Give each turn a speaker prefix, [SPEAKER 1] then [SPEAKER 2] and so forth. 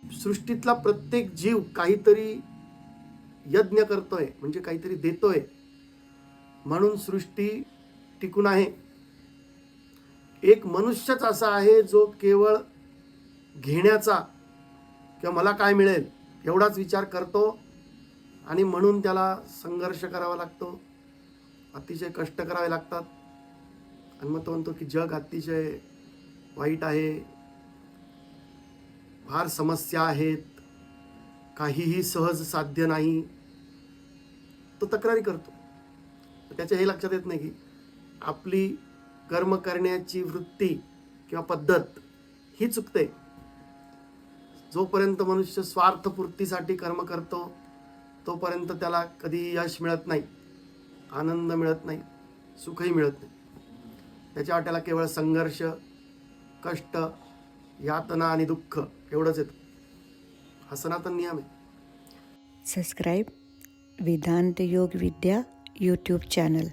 [SPEAKER 1] सृष्टीतला प्रत्येक जीव काहीतरी यज्ञ करतोय, म्हणजे काहीतरी देतोय, म्हणून सृष्टी टिकून आहे. एक मनुष्यच असा आहे जो केवळ घेण्याचा किंवा मला काय मिळेल एवढाच विचार करतो, आणि म्हणून त्याला संघर्ष करावा लागतो, अतिशय कष्ट करावे लागतात. आणि मग तो म्हणतो की जग अतिशय वाईट आहे, फार समस्या आहेत, काहीही सहज साध्य नाही, तो तक्रारी करतो. त्याच्या हे लक्षात येत नाही की आपली कर्म करण्याची वृत्ती किंवा पद्धत ही चुकते. जोपर्यंत मनुष्य स्वार्थपूर्तीसाठी कर्म करतो तोपर्यंत त्याला कधी यश मिळत नाही, आनंद मिळत नाही, सुखही मिळत नाही. त्याच्या वाट्याला केवळ संघर्ष, कष्ट, यातना आणि दुःख एवढंच येतं. हा सनातन नियम आहे.
[SPEAKER 2] Subscribe Vedanta Yoga Vidya YouTube channel.